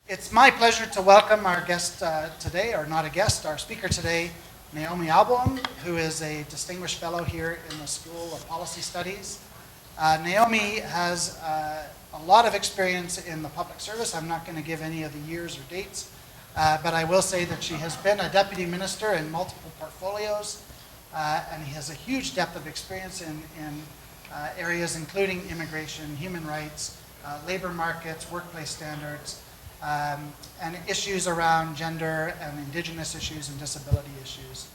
It's my pleasure to welcome our guest today, or not a guest, our speaker today, Naomi Alboim, who is a distinguished fellow here in the School of Policy Studies. Naomi has a lot of experience in the public service. I'm not going to give any of the years or dates, but I will say that she has been a deputy minister in multiple portfolios, and he has a huge depth of experience in areas including immigration, human rights, labor markets, workplace standards, and issues around gender and indigenous issues and disability issues.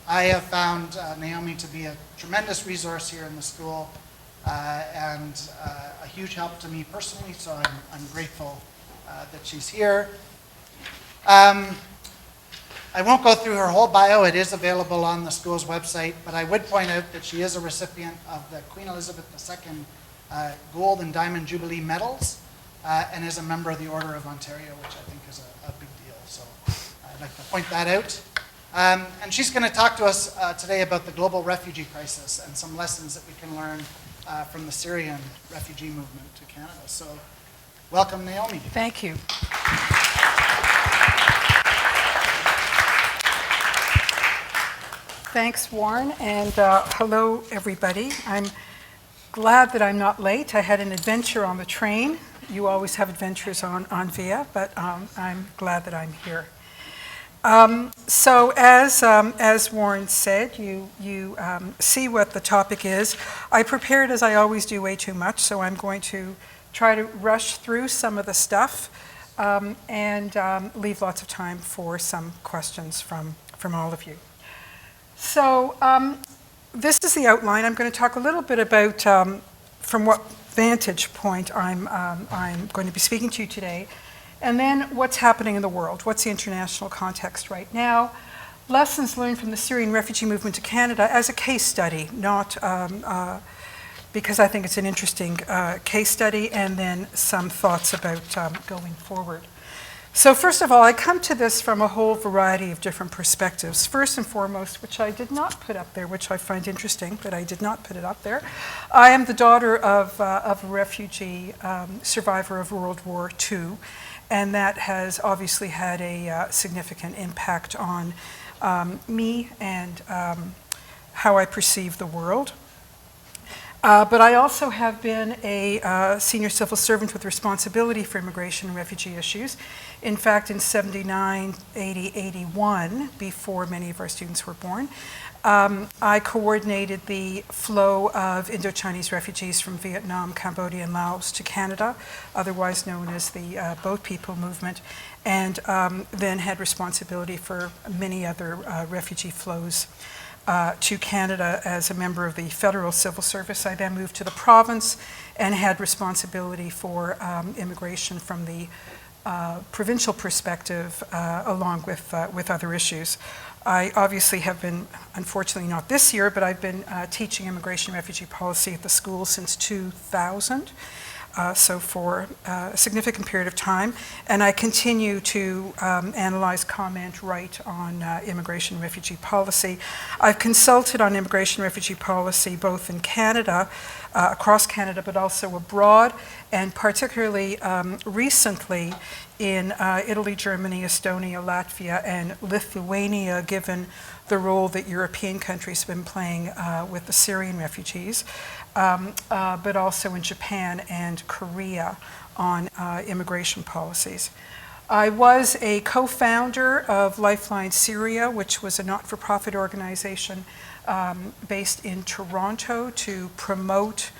I have found Naomi to be a tremendous resource here in the school and a huge help to me personally, so I'm grateful that she's here. I won't go through her whole bio. It is available on the school's website, but I would point out that she is a recipient of the Queen Elizabeth II Gold and Diamond Jubilee Medals, and is a member of the Order of Ontario, which I think is a big deal. So I'd like to point that out. And she's going to talk to us today about the global refugee crisis and some lessons that we can learn from the Syrian refugee movement to Canada. So welcome, Naomi. Thank you. Thanks, Warren, and hello, everybody. I'm glad that I'm not late. I had an adventure on the train. You always have adventures on VIA, but I'm glad that I'm here. So as Warren said, you see what the topic is. I prepared, as I always do, way too much, so I'm going to try to rush through some of the stuff and leave lots of time for some questions from all of you. So this is the outline. I'm going to talk a little bit about from what vantage point I'm going to be speaking to you today, and then what's happening in the world, what's the international context right now, lessons learned from the Syrian refugee movement to Canada as a case study, not because I think it's an interesting case study, and then some thoughts about going forward. So first of all, I come to this from a whole variety of different perspectives. First and foremost, which I did not put up there, which I find interesting, but I did not put it up there. I am the daughter of a refugee survivor of World War II, and that has obviously had a significant impact on me and how I perceive the world. But I also have been a senior civil servant with responsibility for immigration and refugee issues. In fact, in 79, 80, 81, before many of our students were born, I coordinated the flow of Indo-Chinese refugees from Vietnam, Cambodia, and Laos to Canada, otherwise known as the Boat People movement, and then had responsibility for many other refugee flows to Canada as a member of the Federal Civil Service. I then moved to the province and had responsibility for immigration from the provincial perspective, along with other issues. I obviously have been, unfortunately not this year, but I've been teaching immigration and refugee policy at the school since 2000. So for a significant period of time, and I continue to analyze, comment, write on immigration and refugee policy. I've consulted on immigration and refugee policy both in Canada, across Canada, but also abroad, and particularly recently in Italy, Germany, Estonia, Latvia, and Lithuania, given the role that European countries have been playing with the Syrian refugees. But also in Japan and Korea on immigration policies. I was a co-founder of Lifeline Syria, which was a not-for-profit organization based in Toronto to promote,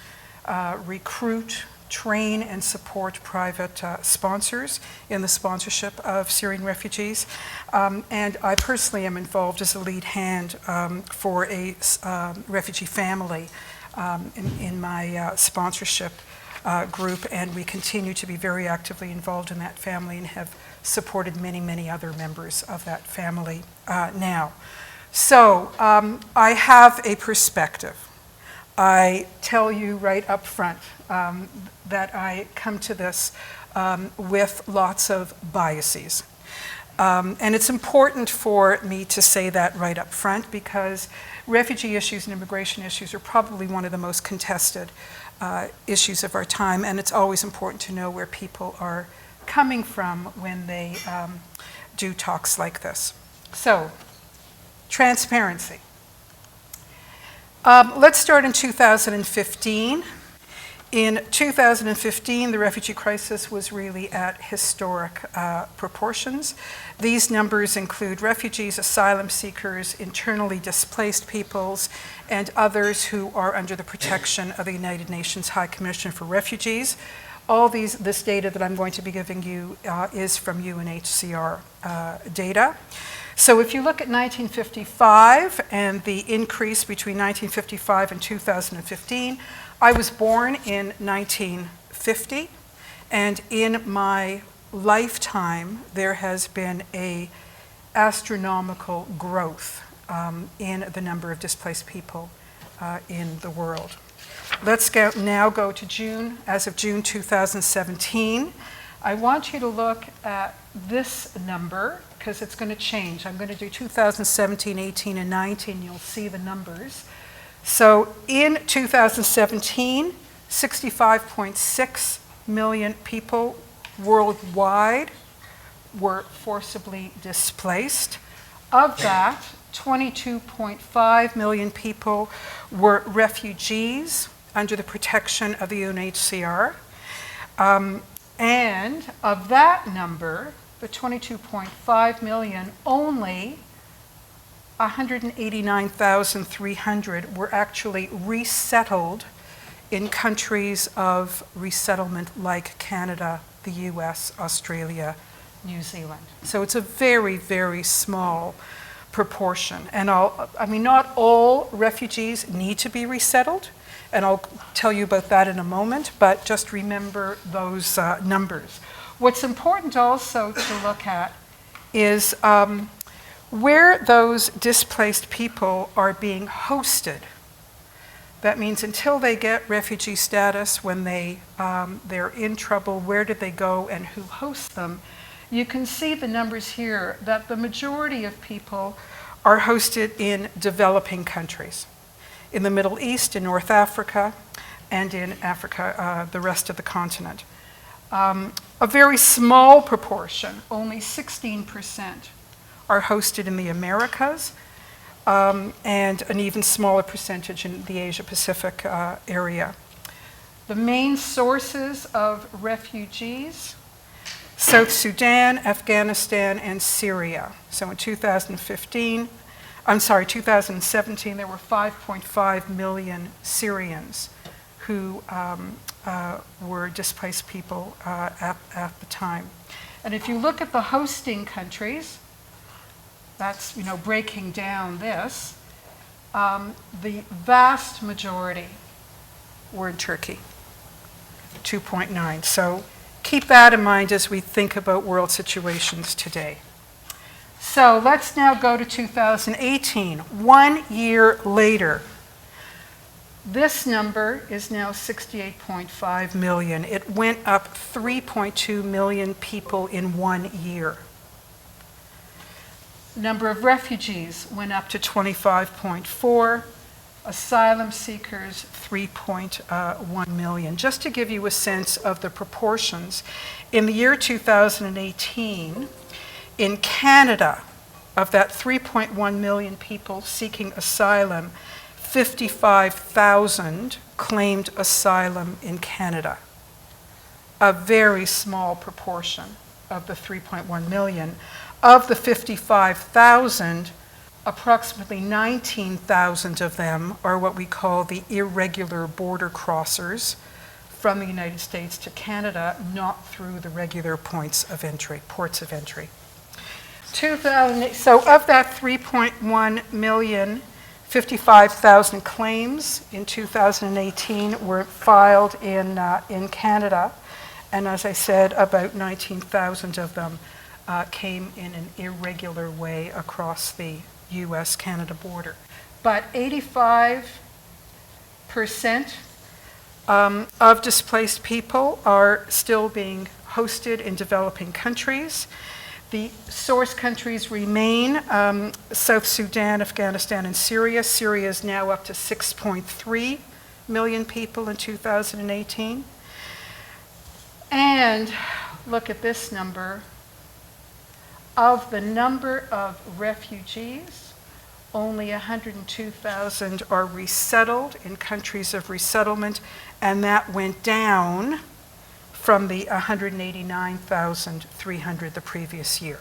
recruit, train, and support private sponsors in the sponsorship of Syrian refugees. And I personally am involved as a lead hand for a refugee family in my sponsorship group, and we continue to be very actively involved in that family and have supported many, many other members of that family now. So I have a perspective. I tell you right up front that I come to this with lots of biases. And it's important for me to say that right up front because refugee issues and immigration issues are probably one of the most contested issues of our time, and it's always important to know where people are coming from when they do talks like this. So, transparency. Let's start in 2015. In 2015, the refugee crisis was really at historic proportions. These numbers include refugees, asylum seekers, internally displaced peoples, and others who are under the protection of the United Nations High Commission for Refugees. All this data that I'm going to be giving you is from UNHCR data. So if you look at 1955 and the increase between 1955 and 2015, I was born in 1950, and in my lifetime, there has been an astronomical growth in the number of displaced people in the world. Let's now go to June, as of June 2017. I want you to look at this number, because it's going to change. I'm going to do 2017, 18, and 19. You'll see the numbers. So in 2017, 65.6 million people worldwide were forcibly displaced. Of that, 22.5 million people were refugees under the protection of the UNHCR. And of that number, the 22.5 million, only 189,300 were actually resettled in countries of resettlement like Canada, the US, Australia, New Zealand. So it's a very, very small proportion. And not all refugees need to be resettled, and I'll tell you about that in a moment, but just remember those numbers. What's important also to look at is where those displaced people are being hosted. That means until they get refugee status, when they're in trouble, where do they go and who hosts them? You can see the numbers here that the majority of people are hosted in developing countries, in the Middle East, in North Africa, and in Africa, the rest of the continent. A very small proportion, only 16%, are hosted in the Americas, and an even smaller percentage in the Asia-Pacific area. The main sources of refugees: South Sudan, Afghanistan, and Syria. So in 2017, there were 5.5 million Syrians who were displaced people at the time. And if you look at the hosting countries, that's breaking down this, the vast majority were in Turkey, 2.9. So keep that in mind as we think about world situations today. So let's now go to 2018, 1 year later. This number is now 68.5 million. It went up 3.2 million people in 1 year. Number of refugees went up to 25.4, asylum seekers 3.1 million. Just to give you a sense of the proportions, in the year 2018, in Canada, of that 3.1 million people seeking asylum, 55,000 claimed asylum in Canada. A very small proportion of the 3.1 million. Of the 55,000, approximately 19,000 of them are what we call the irregular border crossers from the United States to Canada, not through the regular ports of entry. So of that 3.1 million, 55,000 claims in 2018 were filed in Canada, and as I said, about 19,000 of them came in an irregular way across the US-Canada border. But 85% of displaced people are still being hosted in developing countries. The source countries remain South Sudan, Afghanistan, and Syria. Syria is now up to 6.3 million people in 2018. And look at this number. Of the number of refugees, only 102,000 are resettled in countries of resettlement, and that went down from the 189,300 the previous year.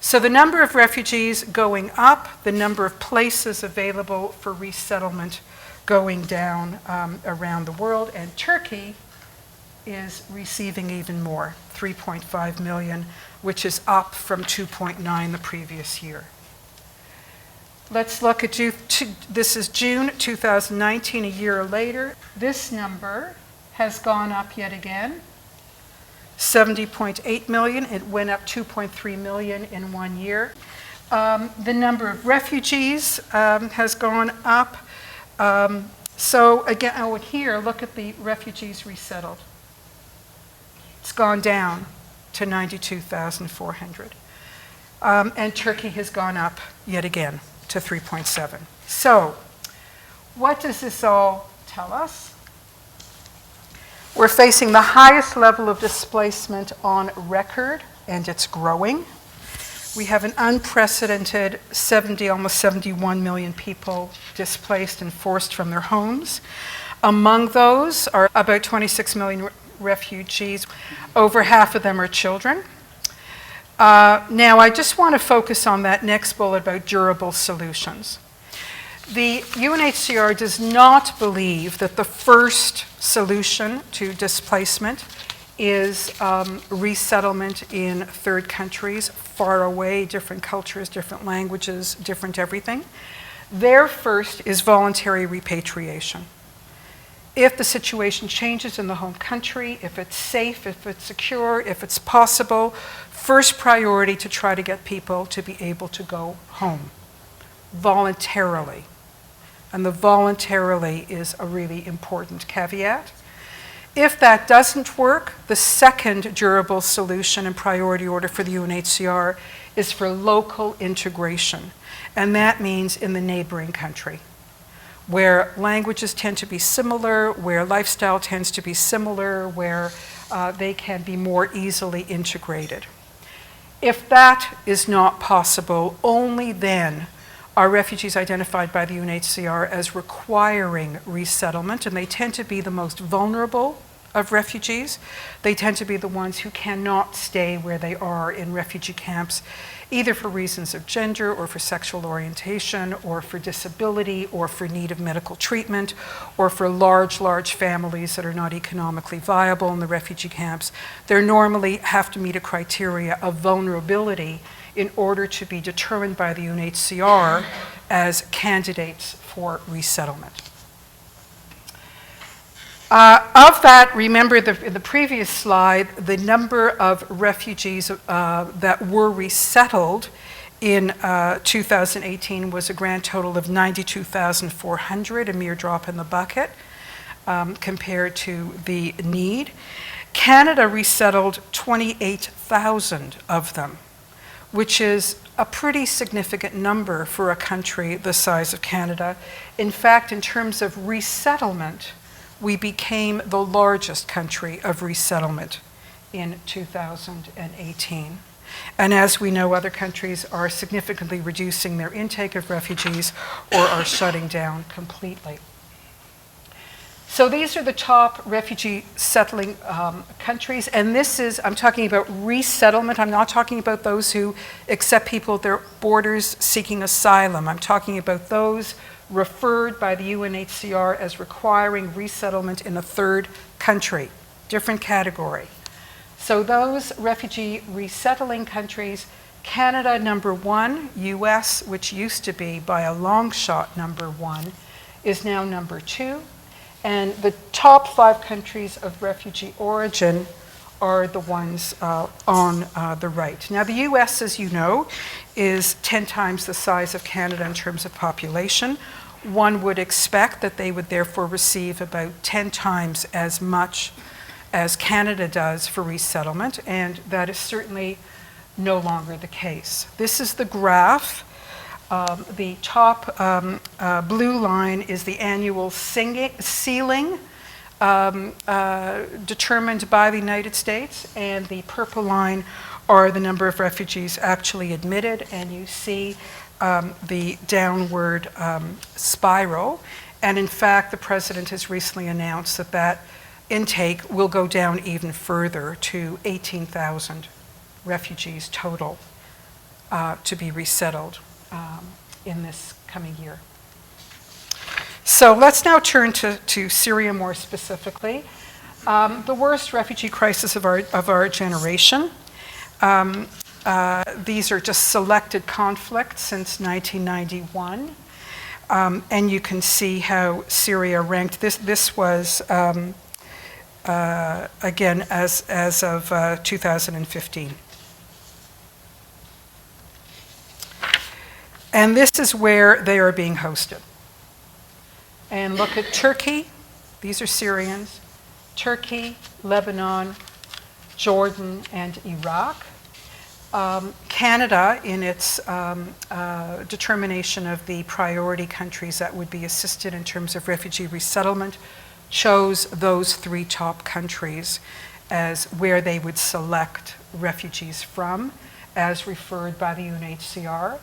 So the number of refugees going up, the number of places available for resettlement going down around the world, and Turkey is receiving even more, 3.5 million, which is up from 2.9 the previous year. Let's look at, this is June 2019, a year later. This number has gone up yet again, 70.8 million. It went up 2.3 million in 1 year. The number of refugees has gone up. So again, here, look at the refugees resettled. It's gone down to 92,400. And Turkey has gone up yet again to 3.7. So what does this all tell us? We're facing the highest level of displacement on record, and it's growing. We have an unprecedented almost 71 million people displaced and forced from their homes. Among those are about 26 million refugees. Over half of them are children. Now, I just want to focus on that next bullet about durable solutions. The UNHCR does not believe that the first solution to displacement is resettlement in third countries, far away, different cultures, different languages, different everything. Their first is voluntary repatriation. If the situation changes in the home country, if it's safe, if it's secure, if it's possible, first priority to try to get people to be able to go home voluntarily. And the voluntarily is a really important caveat. If that doesn't work, the second durable solution and priority order for the UNHCR is for local integration. And that means in the neighboring country, where languages tend to be similar, where lifestyle tends to be similar, where they can be more easily integrated. If that is not possible, only then are refugees identified by the UNHCR as requiring resettlement, and they tend to be the most vulnerable of refugees. They tend to be the ones who cannot stay where they are in refugee camps, either for reasons of gender or for sexual orientation or for disability or for need of medical treatment or for large families that are not economically viable in the refugee camps. They normally have to meet a criteria of vulnerability in order to be determined by the UNHCR as candidates for resettlement. Of that, remember the previous slide, the number of refugees that were resettled in 2018 was a grand total of 92,400, a mere drop in the bucket compared to the need. Canada resettled 28,000 of them, which is a pretty significant number for a country the size of Canada. In fact, in terms of resettlement, we became the largest country of resettlement in 2018. And as we know, other countries are significantly reducing their intake of refugees or are shutting down completely. So these are the top refugee settling countries, and this is, I'm talking about resettlement. I'm not talking about those who accept people at their borders seeking asylum. I'm talking about those referred by the UNHCR as requiring resettlement in a third country, different category. So those refugee resettling countries, Canada number 1, US, which used to be by a long shot number 1, is now number 2. And the top 5 countries of refugee origin are the ones on the right. Now the US, as you know, is 10 times the size of Canada in terms of population. One would expect that they would therefore receive about 10 times as much as Canada does for resettlement, and that is certainly no longer the case. This is the graph. The top blue line is the annual ceiling determined by the United States, and the purple line are the number of refugees actually admitted, and you see the downward spiral. And in fact, the president has recently announced that that intake will go down even further to 18,000 refugees total to be resettled in this coming year. So let's now turn to Syria more specifically. The worst refugee crisis of our generation. These are just selected conflicts since 1991. And you can see how Syria ranked. This was, again, as of 2015. And this is where they are being hosted. And look at Turkey. These are Syrians. Turkey, Lebanon, Jordan, and Iraq. Canada, in its determination of the priority countries that would be assisted in terms of refugee resettlement, chose those three top countries as where they would select refugees from, as referred by the UNHCR.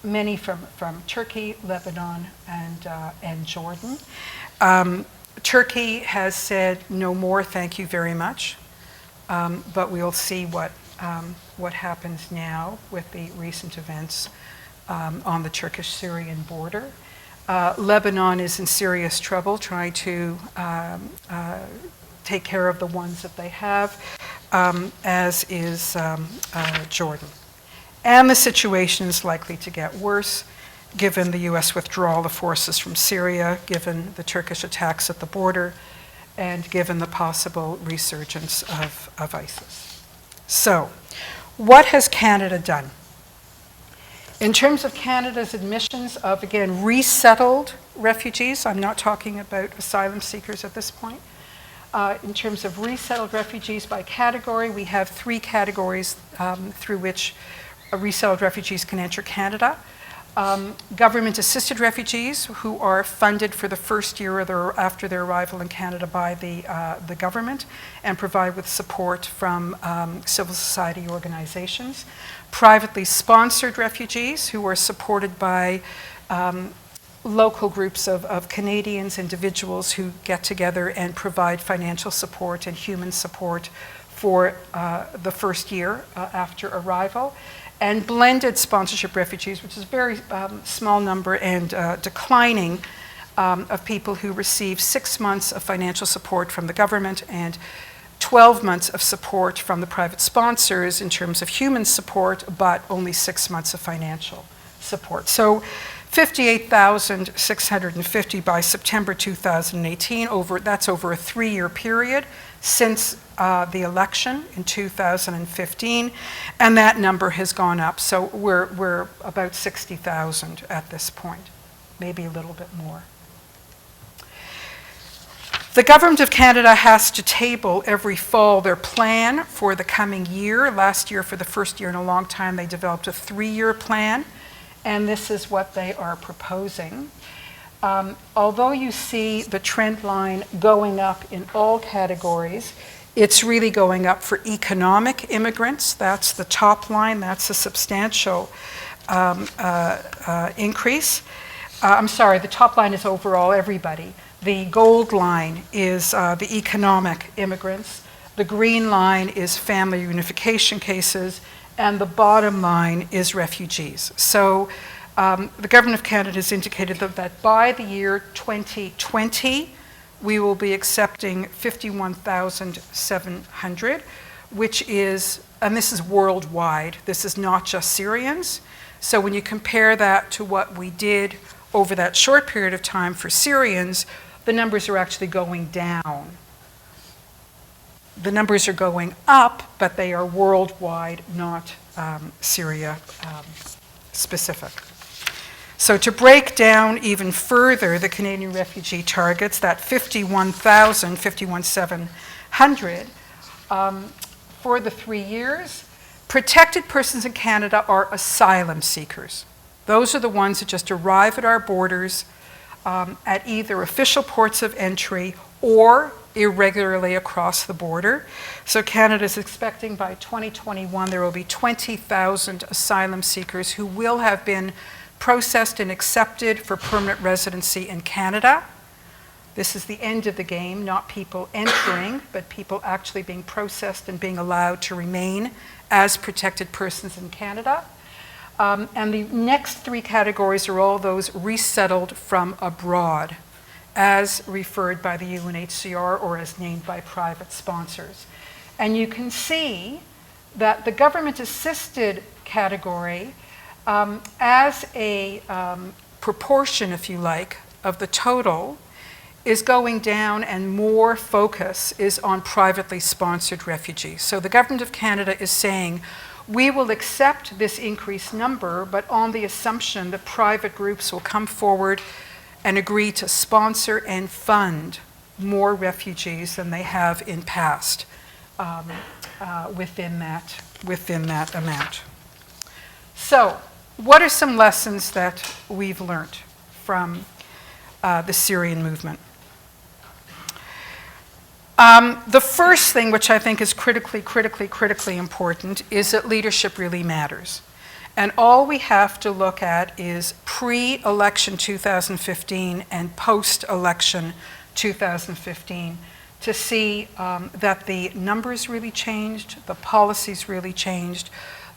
Many from Turkey, Lebanon, and Jordan. Turkey has said no more, thank you very much, but we'll see what happens now with the recent events on the Turkish-Syrian border. Lebanon is in serious trouble trying to take care of the ones that they have, as is Jordan. And the situation is likely to get worse given the US withdrawal of forces from Syria, given the Turkish attacks at the border, and given the possible resurgence of ISIS. So, what has Canada done? In terms of Canada's admissions of, again, resettled refugees, I'm not talking about asylum seekers at this point. In terms of resettled refugees by category, we have three categories through which resettled refugees can enter Canada. Government-assisted refugees who are funded for the first year after their arrival in Canada by the government and provide with support from civil society organizations. Privately sponsored refugees who are supported by local groups of Canadians, individuals who get together and provide financial support and human support for the first year after arrival. And blended sponsorship refugees, which is a very small number and declining, of people who receive 6 months of financial support from the government and 12 months of support from the private sponsors in terms of human support, but only 6 months of financial support. So 58,650 by September 2018, that's over a 3-year period since the election in 2015, and that number has gone up. So we're about 60,000 at this point, maybe a little bit more. The Government of Canada has to table every fall their plan for the coming year. Last year, for the first year in a long time, they developed a 3-year plan, and this is what they are proposing. Although you see the trend line going up in all categories, it's really going up for economic immigrants. That's the top line. That's a substantial increase. I'm sorry, the top line is overall everybody. The gold line is the economic immigrants. The green line is family unification cases. And the bottom line is refugees. So the Government of Canada has indicated that by the year 2020, we will be accepting 51,700, which is, and this is worldwide, this is not just Syrians. So when you compare that to what we did over that short period of time for Syrians, the numbers are actually going down. The numbers are going up, but they are worldwide, not Syria specific. So to break down even further the Canadian refugee targets, that 51,700 for the 3 years, protected persons in Canada are asylum seekers. Those are the ones that just arrive at our borders at either official ports of entry or irregularly across the border. So Canada is expecting by 2021 there will be 20,000 asylum seekers who will have been processed and accepted for permanent residency in Canada. This is the end of the game, not people entering, but people actually being processed and being allowed to remain as protected persons in Canada. And the next three categories are all those resettled from abroad, as referred by the UNHCR or as named by private sponsors. And you can see that the government-assisted category, as a proportion, if you like, of the total, is going down, and more focus is on privately sponsored refugees. So the Government of Canada is saying, we will accept this increased number, but on the assumption that private groups will come forward and agree to sponsor and fund more refugees than they have in past within that amount. So, what are some lessons that we've learned from the Syrian movement? The first thing, which I think is critically important, is that leadership really matters. And all we have to look at is pre-election 2015 and post-election 2015 to see that the numbers really changed, the policies really changed,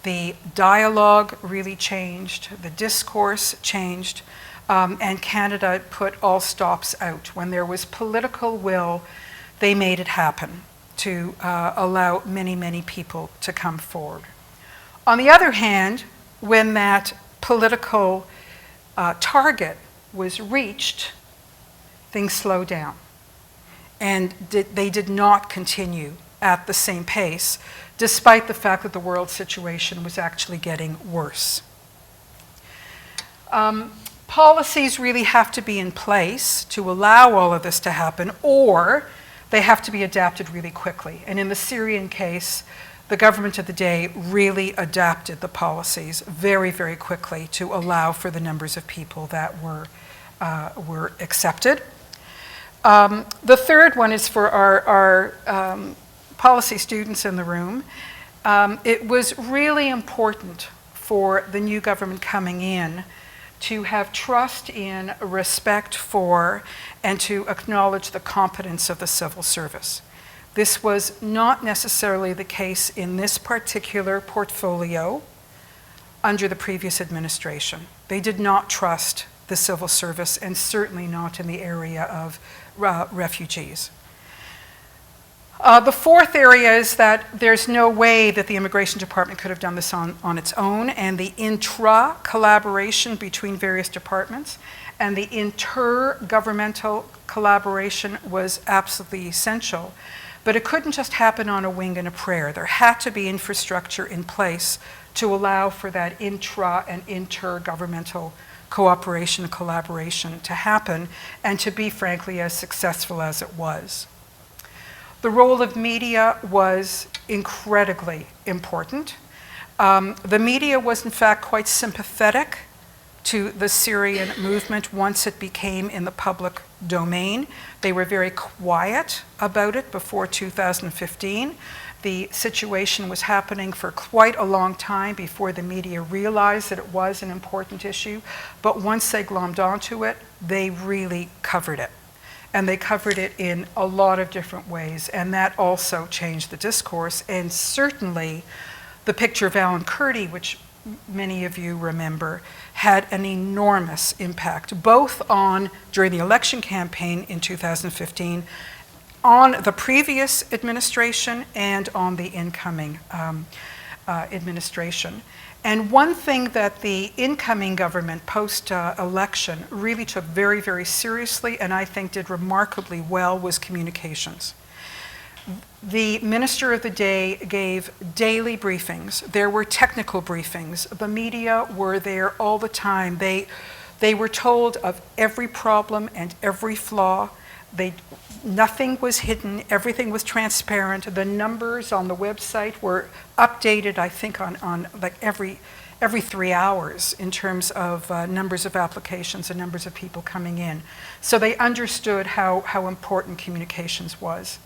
the dialogue really changed, the discourse changed, and Canada put all stops out. When there was political will, they made it happen to allow many people to come forward. On the other hand, when that political target was reached, things slowed down. And they did not continue at the same pace, despite the fact that the world situation was actually getting worse. Policies really have to be in place to allow all of this to happen, or they have to be adapted really quickly. And in the Syrian case, the government of the day really adapted the policies very quickly to allow for the numbers of people that were accepted. The third one is for our policy students in the room. It was really important for the new government coming in to have trust in, respect for, and to acknowledge the competence of the civil service. This was not necessarily the case in this particular portfolio under the previous administration. They did not trust the civil service, and certainly not in the area of refugees. The fourth area is that there's no way that the Immigration Department could have done this on its own, and the intra-collaboration between various departments and the intergovernmental collaboration was absolutely essential. But it couldn't just happen on a wing and a prayer. There had to be infrastructure in place to allow for that intra and intergovernmental cooperation and collaboration to happen, and to be, frankly, as successful as it was. The role of media was incredibly important. The media was, in fact, quite sympathetic to the Syrian movement once it became in the public domain. They were very quiet about it before 2015. The situation was happening for quite a long time before the media realized that it was an important issue. But once they glommed onto it, they really covered it. And they covered it in a lot of different ways. And that also changed the discourse. And certainly the picture of Alan Kurdi, which many of you remember, had an enormous impact, both on, during the election campaign in 2015, on the previous administration and on the incoming administration. And one thing that the incoming government post-election really took very seriously, and I think did remarkably well, was communications. The minister of the day gave daily briefings. There were technical briefings. The media were there all the time. They were told of every problem and every flaw. Nothing was hidden, everything was transparent. The numbers on the website were updated, I think, on like every every 3 hours in terms of numbers of applications and numbers of people coming in. So they understood how important communications was.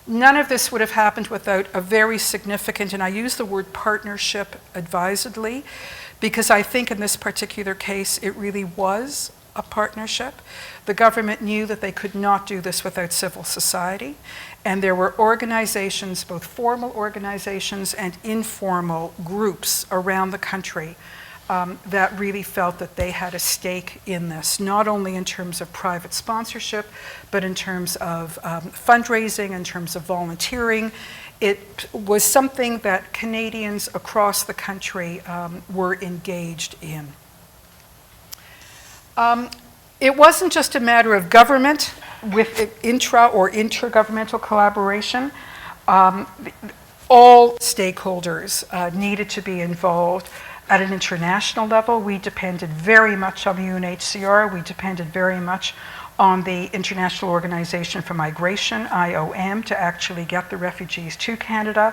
None of this would have happened without a very significant, and I use the word partnership advisedly, because I think in this particular case it really was a partnership. The government knew that they could not do this without civil society, and there were organizations, both formal organizations and informal groups around the country that really felt that they had a stake in this, not only in terms of private sponsorship, but in terms of fundraising, in terms of volunteering. It was something that Canadians across the country were engaged in. It wasn't just a matter of government with intra or intergovernmental collaboration. All stakeholders needed to be involved. At an international level, we depended very much on the UNHCR. We depended very much on the International Organization for Migration, IOM, to actually get the refugees to Canada.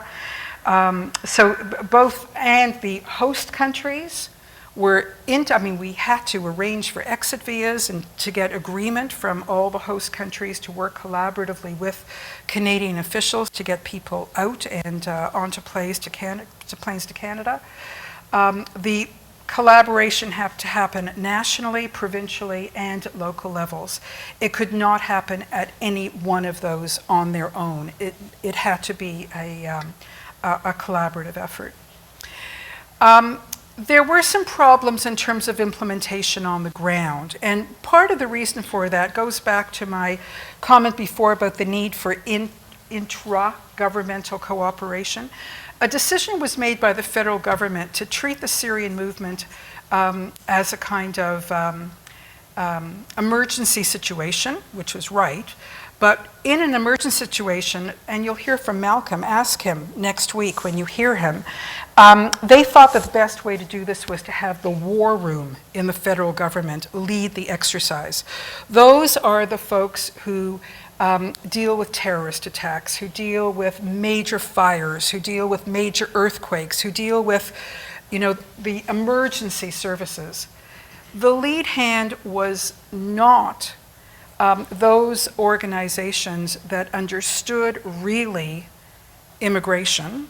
So both, and the host countries were we had to arrange for exit visas and to get agreement from all the host countries to work collaboratively with Canadian officials to get people out and onto planes to Canada. The collaboration had to happen nationally, provincially, and at local levels. It could not happen at any one of those on their own. It had to be a collaborative effort. There were some problems in terms of implementation on the ground, and part of the reason for that goes back to my comment before about the need for intra-governmental cooperation. A decision was made by the federal government to treat the Syrian movement as a kind of emergency situation, which was right. But in an emergency situation, and you'll hear from Malcolm, ask him next week when you hear him, they thought that the best way to do this was to have the war room in the federal government lead the exercise. Those are the folks who deal with terrorist attacks, who deal with major fires, who deal with major earthquakes, who deal with, the emergency services. The lead hand was not those organizations that understood really immigration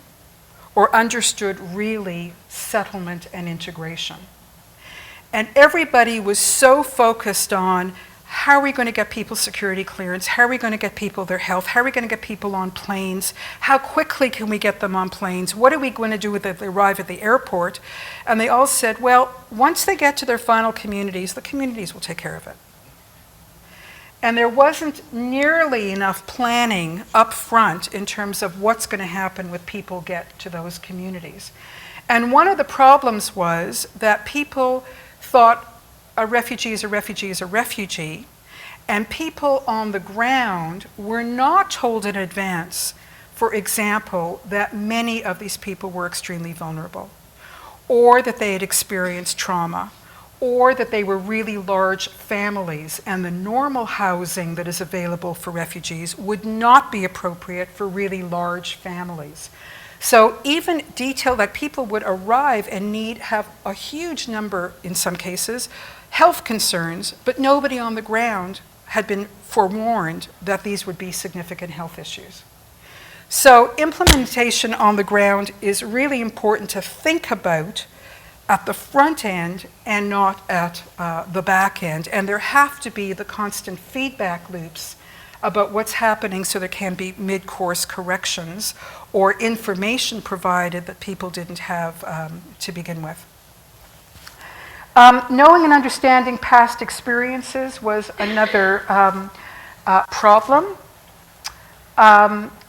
or understood really settlement and integration. And everybody was so focused on how are we going to get people security clearance? How are we going to get people their health? How are we going to get people on planes? How quickly can we get them on planes? What are we going to do when they arrive at the airport? And they all said, well, once they get to their final communities, the communities will take care of it. And there wasn't nearly enough planning up front in terms of what's going to happen when people get to those communities. And one of the problems was that people thought a refugee is a refugee is a refugee, and people on the ground were not told in advance, for example, that many of these people were extremely vulnerable, or that they had experienced trauma, or that they were really large families, and the normal housing that is available for refugees would not be appropriate for really large families. So even detail that people would arrive and have a huge number, in some cases, health concerns, but nobody on the ground had been forewarned that these would be significant health issues. So implementation on the ground is really important to think about at the front end and not at the back end. And there have to be the constant feedback loops about what's happening so there can be mid-course corrections or information provided that people didn't have to begin with. Knowing and understanding past experiences was another problem.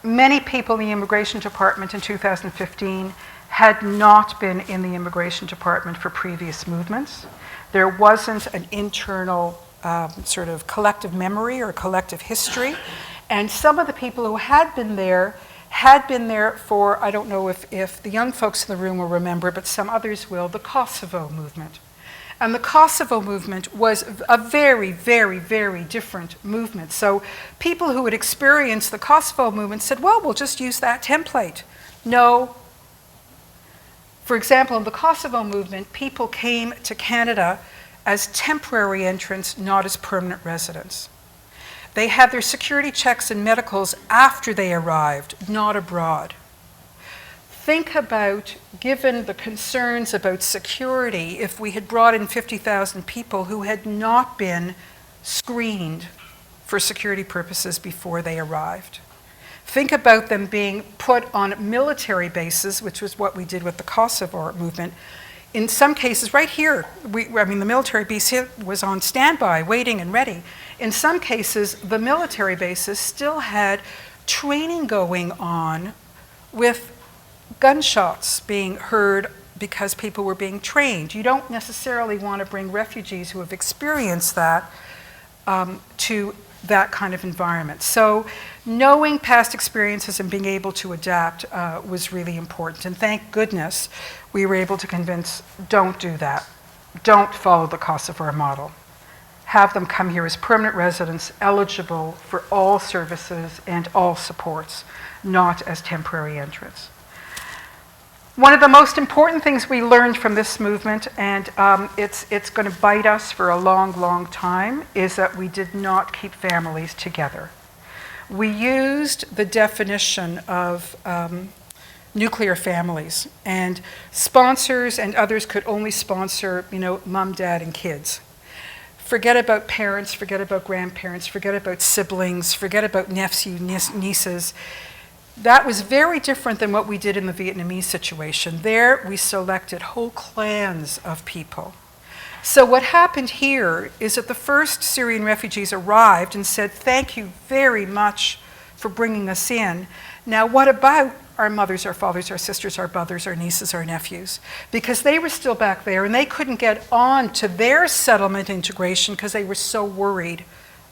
Many people in the Immigration Department in 2015 had not been in the Immigration Department for previous movements. There wasn't an internal sort of collective memory or collective history. And some of the people who had been there for, I don't know if the young folks in the room will remember, but some others will, the Kosovo movement. And the Kosovo movement was a very, very, very different movement. So people who had experienced the Kosovo movement said, well, we'll just use that template. No. For example, in the Kosovo movement, people came to Canada as temporary entrants, not as permanent residents. They had their security checks and medicals after they arrived, not abroad. Think about, given the concerns about security, if we had brought in 50,000 people who had not been screened for security purposes before they arrived. Think about them being put on military bases, which was what we did with the Kosovo movement. In some cases, right here, the military base here was on standby, waiting and ready. In some cases, the military bases still had training going on with gunshots being heard because people were being trained. You don't necessarily want to bring refugees who have experienced that to that kind of environment. So knowing past experiences and being able to adapt was really important. And thank goodness we were able to convince, don't do that. Don't follow the Kosovo model. Have them come here as permanent residents, eligible for all services and all supports, not as temporary entrants. One of the most important things we learned from this movement, and it's going to bite us for a long, long time, is that we did not keep families together. We used the definition of nuclear families, and sponsors and others could only sponsor, mom, dad, and kids. Forget about parents, forget about grandparents, forget about siblings, forget about nephews, nieces. That was very different than what we did in the Vietnamese situation. There, we selected whole clans of people. So what happened here is that the first Syrian refugees arrived and said, thank you very much for bringing us in. Now, what about our mothers, our fathers, our sisters, our brothers, our nieces, our nephews? Because they were still back there and they couldn't get on to their settlement integration because they were so worried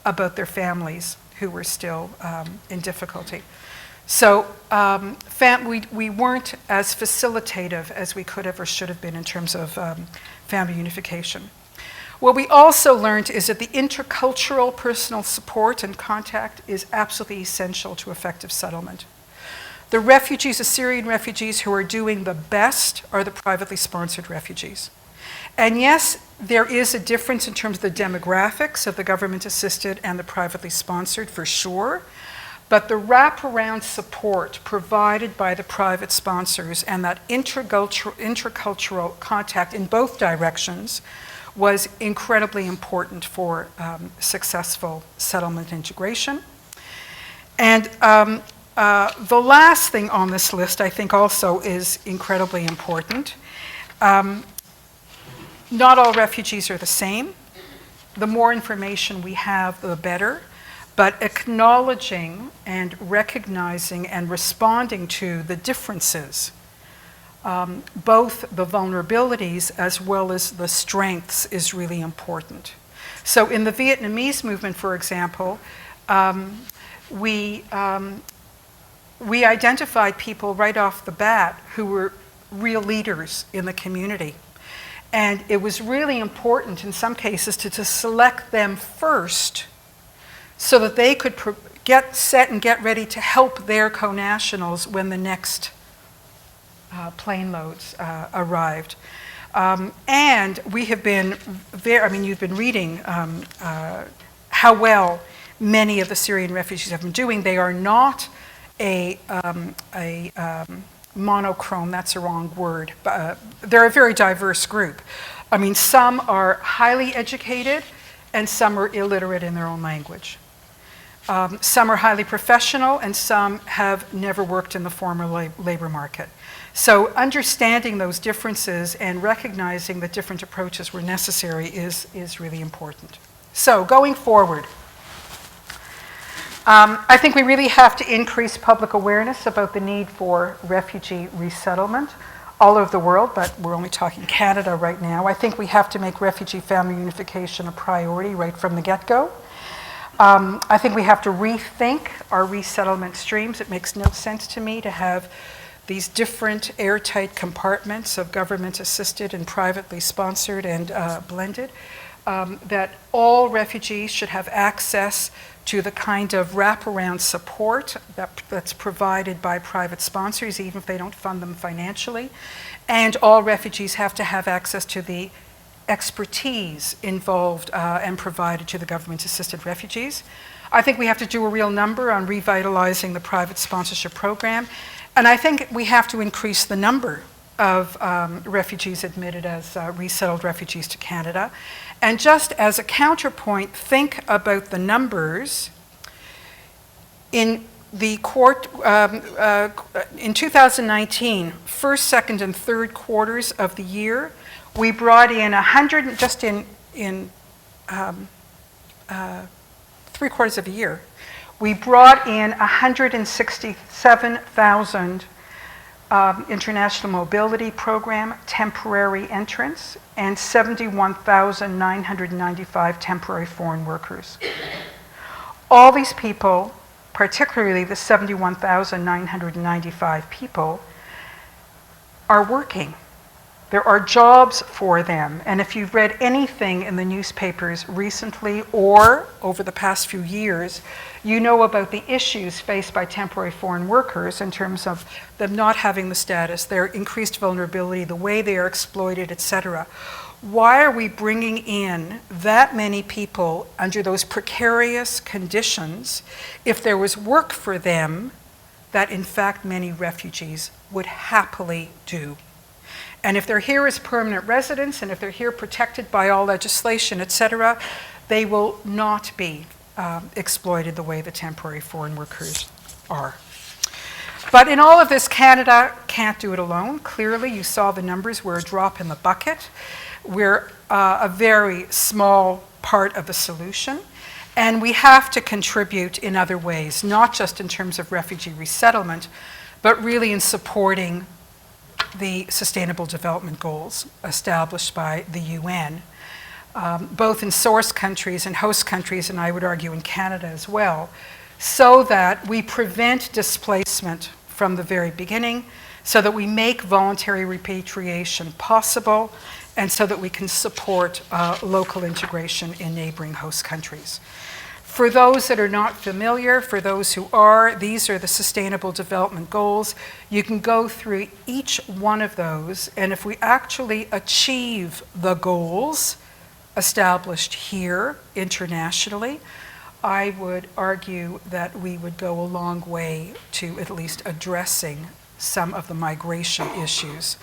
about their families who were still in difficulty. So we weren't as facilitative as we could have or should have been in terms of family unification. What we also learned is that the intercultural personal support and contact is absolutely essential to effective settlement. The refugees, the Syrian refugees who are doing the best are the privately sponsored refugees. And yes, there is a difference in terms of the demographics of the government-assisted and the privately sponsored, for sure. But the wraparound support provided by the private sponsors and that intercultural contact in both directions was incredibly important for successful settlement integration. And the last thing on this list, I think, also is incredibly important. Not all refugees are the same. The more information we have, the better. But acknowledging and recognizing and responding to the differences, both the vulnerabilities as well as the strengths, is really important. So in the Vietnamese movement, for example, we identified people right off the bat who were real leaders in the community. And it was really important in some cases to select them first so that they could get set and get ready to help their co-nationals when the next plane loads arrived. And we have been you've been reading how well many of the Syrian refugees have been doing. They are not a monochrome, that's a wrong word. They're a very diverse group. Some are highly educated and some are illiterate in their own language. Some are highly professional and some have never worked in the formal labor market. So understanding those differences and recognizing that different approaches were necessary is really important. So going forward, I think we really have to increase public awareness about the need for refugee resettlement all over the world, but we're only talking Canada right now. I think we have to make refugee family unification a priority right from the get-go. I think we have to rethink our resettlement streams. It makes no sense to me to have these different airtight compartments of government-assisted and privately sponsored and blended. that all refugees should have access to the kind of wraparound support that's provided by private sponsors, even if they don't fund them financially. And all refugees have to have access to the expertise involved and provided to the government-assisted refugees. I think we have to do a real number on revitalizing the private sponsorship program. And I think we have to increase the number of refugees admitted as resettled refugees to Canada. And just as a counterpoint, think about the numbers. In the court, in 2019, first, second, and third quarters of the year, we brought in 100, just in 3 quarters of a year, we brought in 167,000 international mobility program temporary entrants and 71,995 temporary foreign workers. All these people, particularly the 71,995 people, are working. There are jobs for them. And if you've read anything in the newspapers recently or over the past few years, you know about the issues faced by temporary foreign workers in terms of them not having the status, their increased vulnerability, the way they are exploited, etc. Why are we bringing in that many people under those precarious conditions if there was work for them that in fact many refugees would happily do? And if they're here as permanent residents, and if they're here protected by all legislation, etc., they will not be exploited the way the temporary foreign workers are. But in all of this, Canada can't do it alone. Clearly, you saw the numbers. We're a drop in the bucket. We're a very small part of the solution. And we have to contribute in other ways, not just in terms of refugee resettlement, but really in supporting the Sustainable Development Goals established by the UN, both in source countries and host countries, and I would argue in Canada as well, so that we prevent displacement from the very beginning, so that we make voluntary repatriation possible, and so that we can support local integration in neighboring host countries. For those that are not familiar, for those who are, these are the Sustainable Development Goals. You can go through each one of those, and if we actually achieve the goals established here internationally, I would argue that we would go a long way to at least addressing some of the migration issues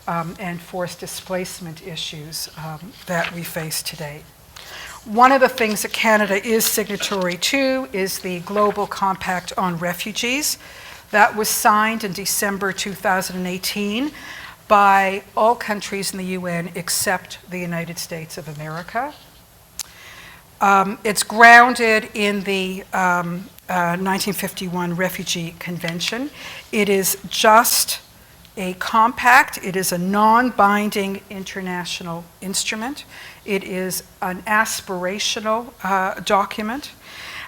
and forced displacement issues that we face today. One of the things that Canada is signatory to is the Global Compact on Refugees. That was signed in December 2018 by all countries in the UN except the United States of America. It's grounded in the 1951 Refugee Convention. It is just a compact. It is a non-binding international instrument. It is an aspirational document.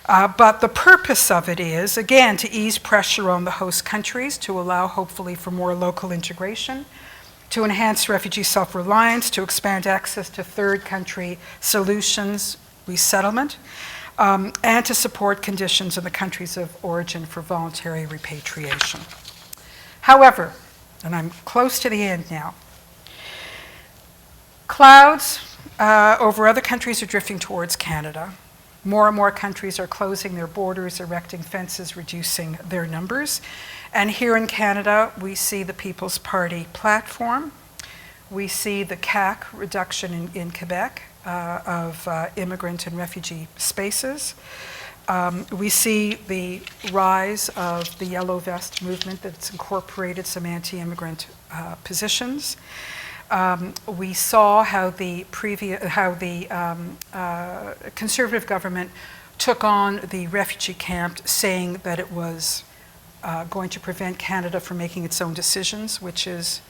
But the purpose of it is, again, to ease pressure on the host countries, to allow, hopefully, for more local integration, to enhance refugee self-reliance, to expand access to third country solutions, resettlement, and to support conditions in the countries of origin for voluntary repatriation. However, and I'm close to the end now, clouds over other countries are drifting towards Canada. More and more countries are closing their borders, erecting fences, reducing their numbers. And here in Canada, we see the People's Party platform. We see the CAC reduction in Quebec of immigrant and refugee spaces. We see the rise of the Yellow Vest movement that's incorporated some anti-immigrant positions. We saw how the Conservative government took on the refugee camp, saying that it was going to prevent Canada from making its own decisions, which is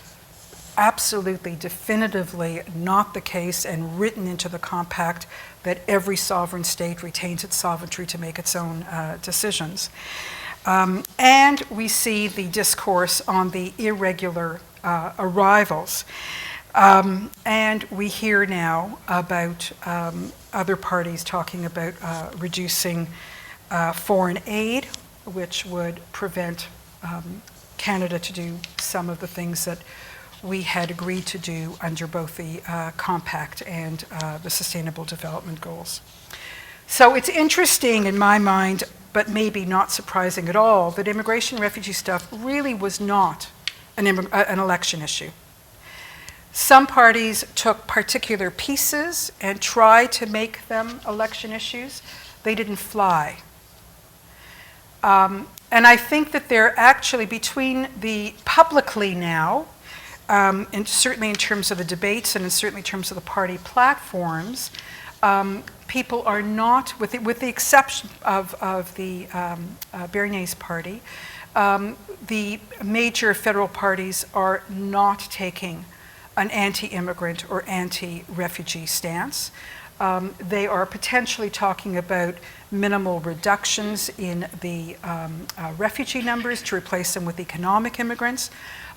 absolutely, definitively not the case, and written into the compact that every sovereign state retains its sovereignty to make its own decisions. And we see the discourse on the irregular arrivals. And we hear now about other parties talking about reducing foreign aid, which would prevent Canada to do some of the things that we had agreed to do under both the Compact and the Sustainable Development Goals. So it's interesting in my mind, but maybe not surprising at all, that immigration and refugee stuff really was not an election issue. Some parties took particular pieces and tried to make them election issues. They didn't fly. And I think that they're actually between the publicly now, and certainly in terms of the debates and certainly in terms of the party platforms, people are not, with the exception of the Bernier's party, the major federal parties are not taking an anti-immigrant or anti-refugee stance. They are potentially talking about minimal reductions in the refugee numbers to replace them with economic immigrants.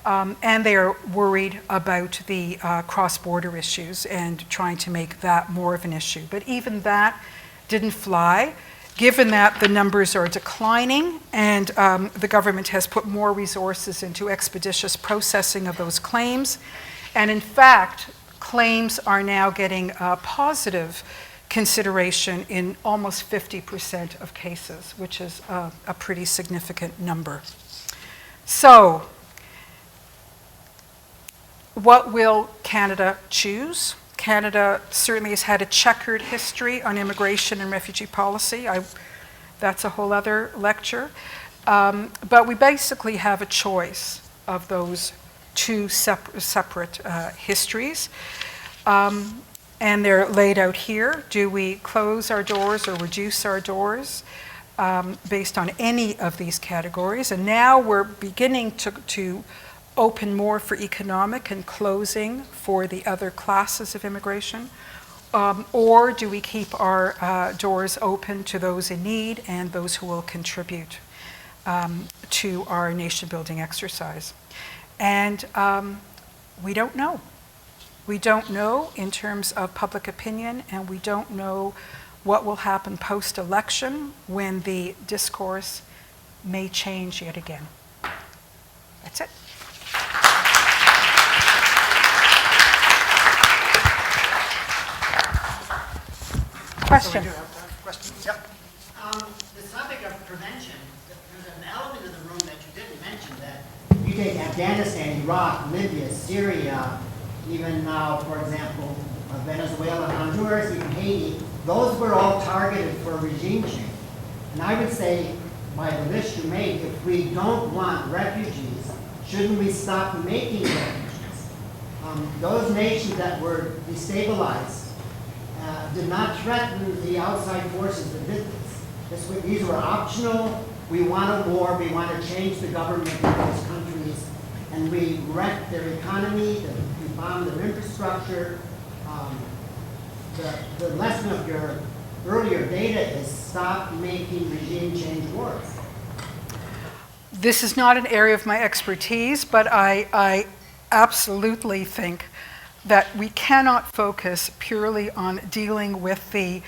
And they are worried about the cross-border issues and trying to make that more of an issue. But even that didn't fly, given that the numbers are declining and the government has put more resources into expeditious processing of those claims. And in fact, claims are now getting positive consideration in almost 50% of cases, which is a pretty significant number. So, what will Canada choose? Canada certainly has had a checkered history on immigration and refugee policy. That's a whole other lecture. But we basically have a choice of those two separate histories. And they're laid out here. Do we close our doors or reduce our doors based on any of these categories? And now we're beginning to open more for economic and closing for the other classes of immigration? Or do we keep our doors open to those in need and those who will contribute to our nation building exercise? And we don't know. We don't know in terms of public opinion, and we don't know what will happen post-election when the discourse may change yet again. That's it. Question? So we do have time for questions. Yep. The topic of prevention, there's an element of the room that you didn't mention, that you take Afghanistan, Iraq, Libya, Syria, even now, for example, Venezuela, Honduras, even Haiti, those were all targeted for regime change. And I would say, by the list you made, if we don't want refugees, shouldn't we stop making refugees? Those nations that were destabilized did not threaten the outside forces that did this. These were optional. We want a war. We want to change the government of those countries. And we wrecked their economy. We bombed their infrastructure. The lesson of your earlier data is stop making regime change wars. This is not an area of my expertise, but I absolutely think that we cannot focus purely on dealing with the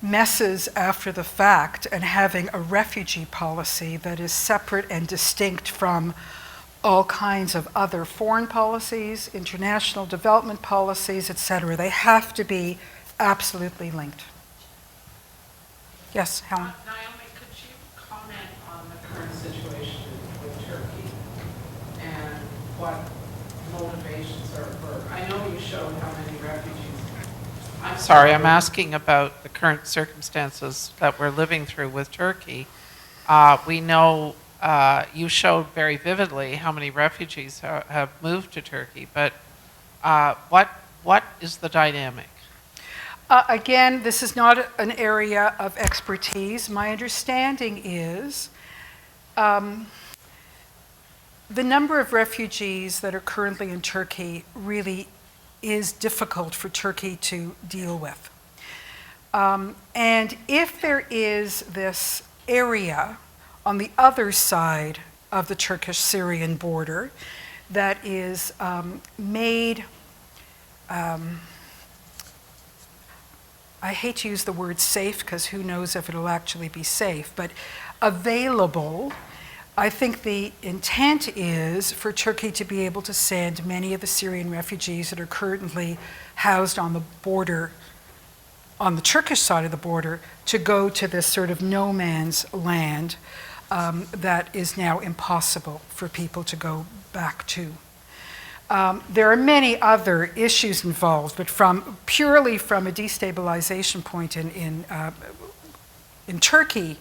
messes after the fact and having a refugee policy that is separate and distinct from all kinds of other foreign policies, international development policies, etc. They have to be absolutely linked. Yes, Helen? Naomi, could you comment on the current situation with Turkey and what motivations are for? I know you showed how many refugees. I'm sorry, I'm asking about the current circumstances that we're living through with Turkey. We know you showed very vividly how many refugees have moved to Turkey, but what is the dynamic? Again, this is not an area of expertise. My understanding is the number of refugees that are currently in Turkey really is difficult for Turkey to deal with. And if there is this area on the other side of the Turkish-Syrian border that is made I hate to use the word safe because who knows if it'll actually be safe, but available. I think the intent is for Turkey to be able to send many of the Syrian refugees that are currently housed on the border, on the Turkish side of the border, to go to this sort of no man's land that is now impossible for people to go back to. There are many other issues involved, but purely from a destabilization point in Turkey,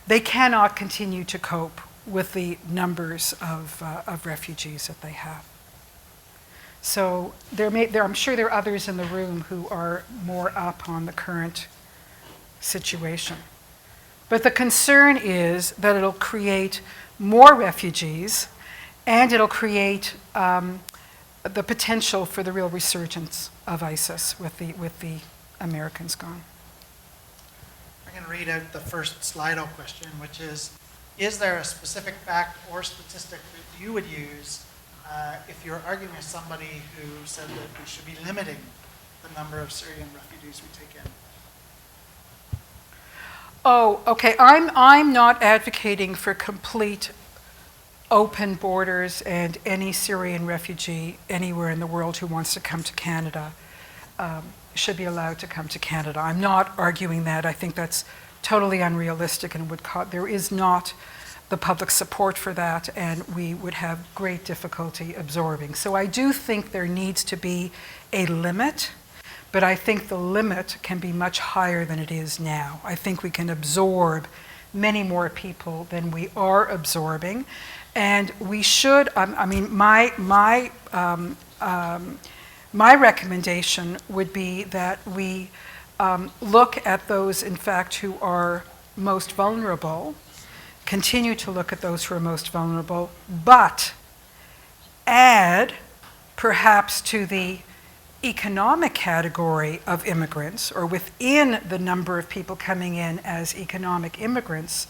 they cannot continue to cope with the numbers of refugees that they have. So I'm sure there are others in the room who are more up on the current situation. But the concern is that it'll create more refugees, and it'll create the potential for the real resurgence of ISIS with the Americans gone. I'm going to read out the first Slido question, which is there a specific fact or statistic that you would use if you're arguing with somebody who said that we should be limiting the number of Syrian refugees we take in? Oh, okay. I'm not advocating for complete open borders and any Syrian refugee anywhere in the world who wants to come to Canada should be allowed to come to Canada. I'm not arguing that. I think that's totally unrealistic and there is not the public support for that, and we would have great difficulty absorbing. So I do think there needs to be a limit, but I think the limit can be much higher than it is now. I think we can absorb many more people than we are absorbing, and we should. My recommendation would be that we look at those, in fact, who are most vulnerable, continue to look at those who are most vulnerable, but add perhaps to the economic category of immigrants, or within the number of people coming in as economic immigrants,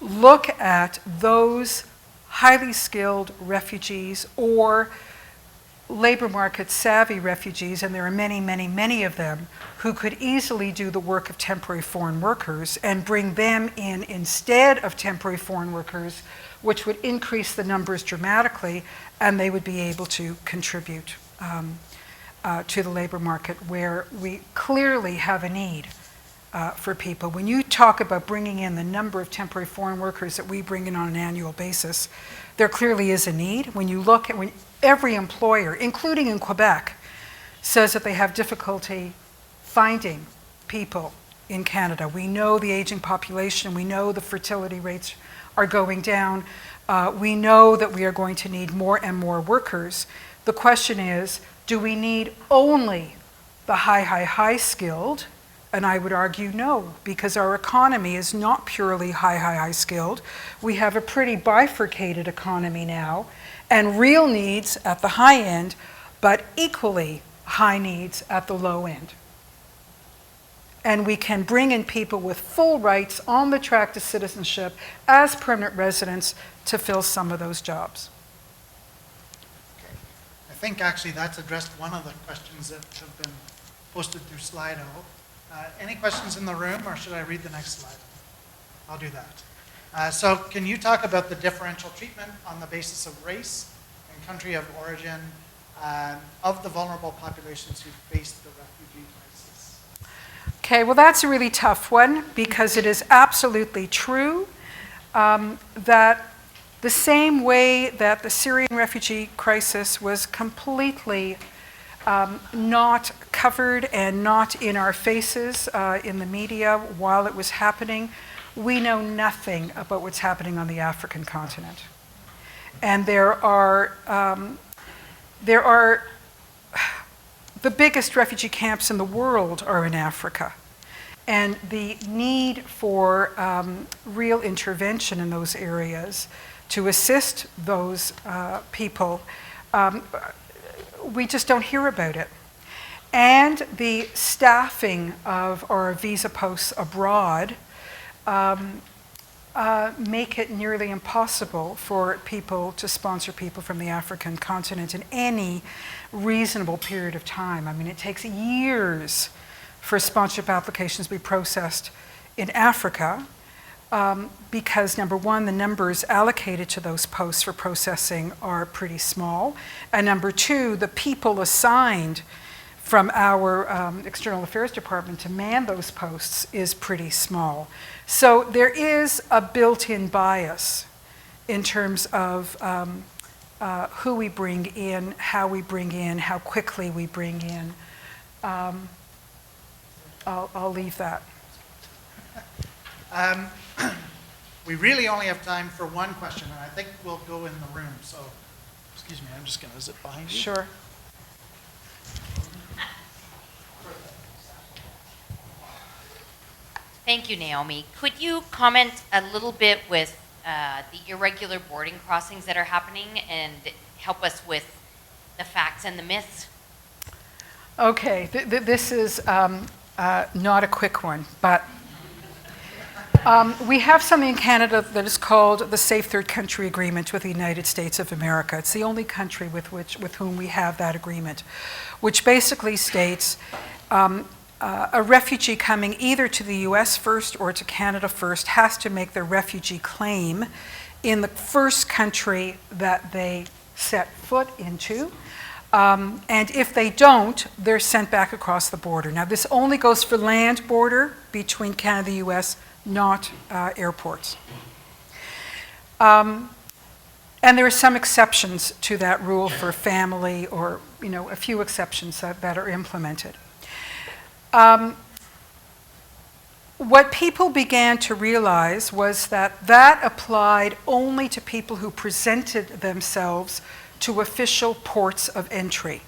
look at those highly skilled refugees or labor market savvy refugees, and there are many, many, many of them, who could easily do the work of temporary foreign workers and bring them in instead of temporary foreign workers, which would increase the numbers dramatically, and they would be able to contribute to the labor market where we clearly have a need for people. When you talk about bringing in the number of temporary foreign workers that we bring in on an annual basis, there clearly is a need. When you look at every employer, including in Quebec, says that they have difficulty finding people in Canada. We know the aging population, we know the fertility rates are going down, we know that we are going to need more and more workers. The question is, do we need only the high skilled? And I would argue no, because our economy is not purely high skilled. We have a pretty bifurcated economy now, and real needs at the high end, but equally high needs at the low end. And we can bring in people with full rights on the track to citizenship as permanent residents to fill some of those jobs. Okay. I think actually that's addressed one of the questions that have been posted through Slido. Any questions in the room, or should I read the next slide? I'll do that. So can you talk about the differential treatment on the basis of race and country of origin of the vulnerable populations who face the refugee crisis? Okay, well, that's a really tough one, because it is absolutely true that the same way that the Syrian refugee crisis was completely not covered and not in our faces in the media while it was happening, we know nothing about what's happening on the African continent. And there are the biggest refugee camps in the world are in Africa. And the need for real intervention in those areas to assist those people, we just don't hear about it. And the staffing of our visa posts abroad make it nearly impossible for people to sponsor people from the African continent in any reasonable period of time. I mean, it takes years for sponsorship applications to be processed in Africa because, number one, the numbers allocated to those posts for processing are pretty small, and number two, the people assigned from our External Affairs Department to man those posts is pretty small. So there is a built-in bias in terms of who we bring in, how we bring in, how quickly we bring in. I'll leave that. We really only have time for one question, and I think we'll go in the room. So, excuse me, I'm just going to zip behind you. Sure. Thank you, Naomi. Could you comment a little bit with the irregular boarding crossings that are happening and help us with the facts and the myths? Okay, this is not a quick one, but we have something in Canada that is called the Safe Third Country Agreement with the United States of America. It's the only country with whom we have that agreement, which basically states a refugee coming either to the US first or to Canada first has to make their refugee claim in the first country that they set foot into. And if they don't, they're sent back across the border. Now, this only goes for land border between Canada and the US, not airports. And there are some exceptions to that rule for family, or a few exceptions that are implemented. What people began to realize was that applied only to people who presented themselves to official ports of entry.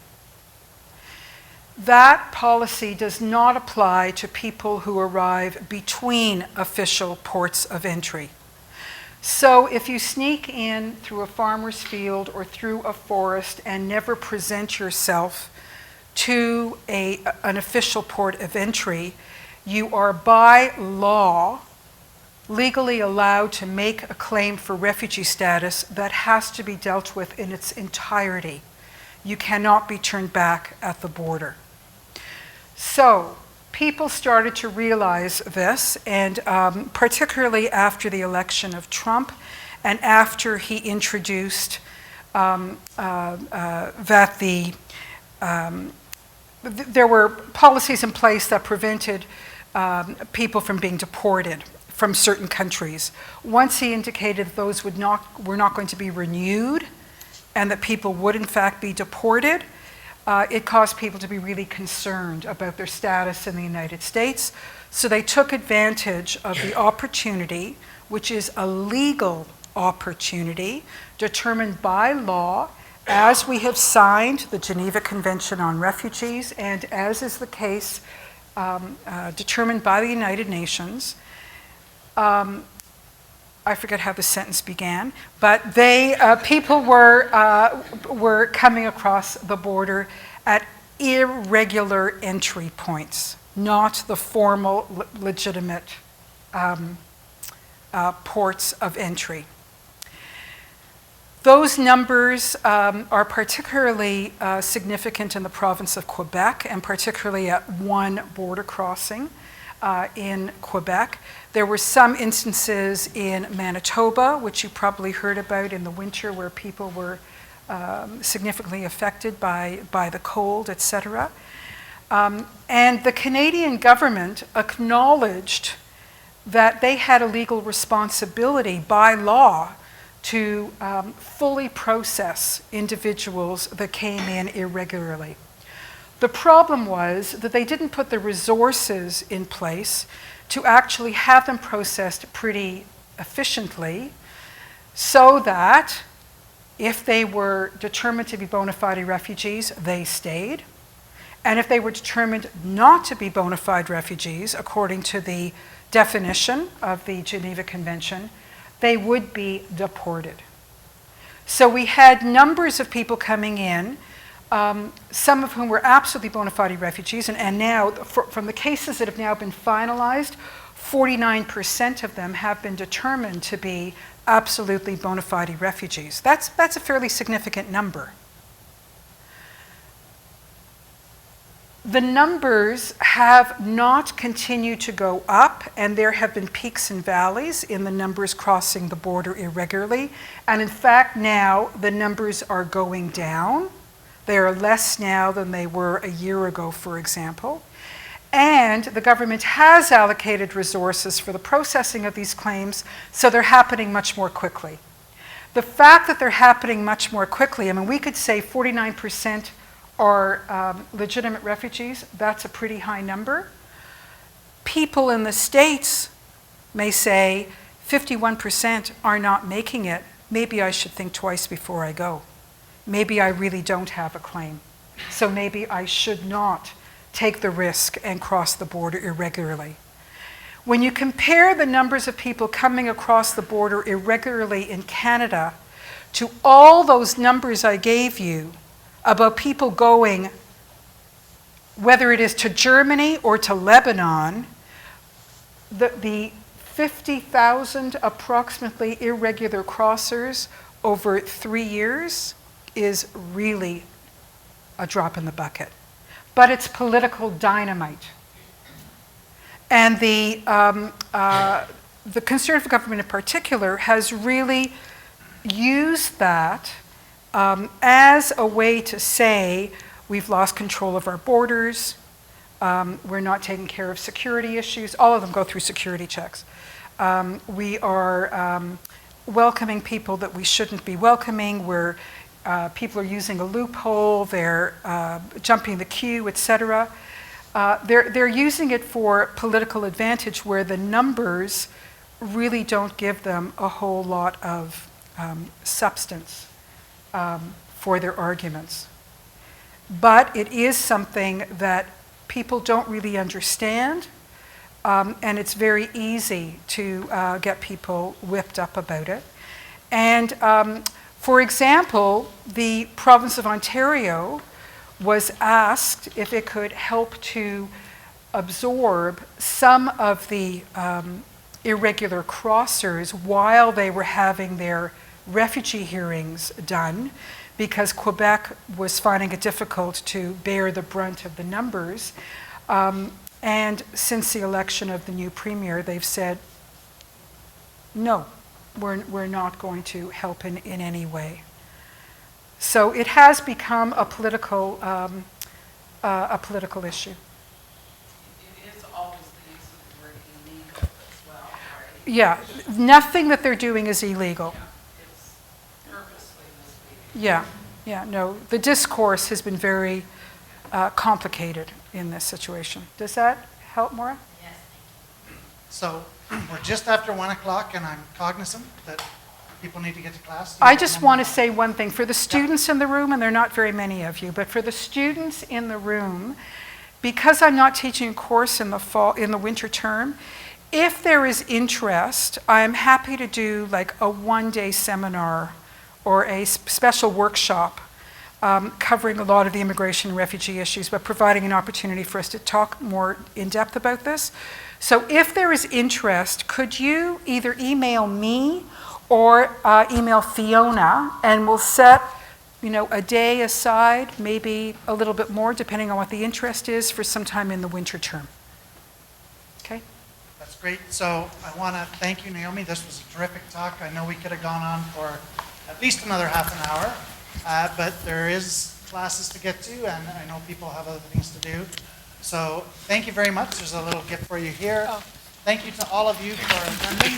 That policy does not apply to people who arrive between official ports of entry. So if you sneak in through a farmer's field or through a forest and never present yourself to an official port of entry, you are by law legally allowed to make a claim for refugee status that has to be dealt with in its entirety. You cannot be turned back at the border. So people started to realize this, and particularly after the election of Trump and after he introduced that there were policies in place that prevented people from being deported from certain countries. Once he indicated those were not going to be renewed and that people would in fact be deported, it caused people to be really concerned about their status in the United States. So they took advantage of the opportunity, which is a legal opportunity determined by law, as we have signed the Geneva Convention on Refugees, and as is the case determined by the United Nations. I forget how the sentence began, but people were coming across the border at irregular entry points, not the formal, legitimate ports of entry. Those numbers are particularly significant in the province of Quebec, and particularly at one border crossing in Quebec. There were some instances in Manitoba, which you probably heard about in the winter, where people were significantly affected by the cold, etc. And the Canadian government acknowledged that they had a legal responsibility by law to fully process individuals that came in irregularly. The problem was that they didn't put the resources in place to actually have them processed pretty efficiently, so that if they were determined to be bona fide refugees, they stayed. And if they were determined not to be bona fide refugees, according to the definition of the Geneva Convention, they would be deported. So we had numbers of people coming in, some of whom were absolutely bona fide refugees, and now, from the cases that have now been finalized, 49% of them have been determined to be absolutely bona fide refugees. That's a fairly significant number. The numbers have not continued to go up, and there have been peaks and valleys in the numbers crossing the border irregularly. And in fact, now the numbers are going down. They are less now than they were a year ago, for example. And the government has allocated resources for the processing of these claims, so they're happening much more quickly. The fact that they're happening much more quickly, I mean, we could say 49% are legitimate refugees. That's a pretty high number. People in the States may say 51% are not making it. Maybe I should think twice before I go. Maybe I really don't have a claim. So maybe I should not take the risk and cross the border irregularly. When you compare the numbers of people coming across the border irregularly in Canada to all those numbers I gave you about people going, whether it is to Germany or to Lebanon, the 50,000 approximately irregular crossers over 3 years is really a drop in the bucket. But it's political dynamite. And the Conservative government in particular has really used that as a way to say, we've lost control of our borders, we're not taking care of security issues. All of them go through security checks. We are welcoming people that we shouldn't be welcoming. People are using a loophole, they're jumping the queue, etc. They're using it for political advantage where the numbers really don't give them a whole lot of substance for their arguments. But it is something that people don't really understand, and it's very easy to get people whipped up about it. And for example, the province of Ontario was asked if it could help to absorb some of the irregular crossers while they were having their refugee hearings done, because Quebec was finding it difficult to bear the brunt of the numbers. And since the election of the new premier, they've said, no, we're not going to help in any way. So it has become a political issue. It is always the use of the word illegal as well, right? Yeah, nothing that they're doing is illegal. Yeah, it's purposely misleading. Yeah, no, the discourse has been very complicated in this situation. Does that help, Maura? Yes, So we're just after 1 o'clock, and I'm cognizant that people need to get to class. I just want to say one thing. For the students in the room, and there are not very many of you, but for the students in the room, because I'm not teaching a course in the winter term, if there is interest, I'm happy to do like a one-day seminar or a special workshop covering a lot of the immigration and refugee issues, but providing an opportunity for us to talk more in depth about this. So if there is interest, could you either email me or email Fiona, and we'll set a day aside, maybe a little bit more, depending on what the interest is, for some time in the winter term. Okay? That's great. So I want to thank you, Naomi. This was a terrific talk. I know we could have gone on for at least another half an hour, but there is classes to get to, and I know people have other things to do. So thank you very much. There's a little gift for you here. Thank you to all of you for attending.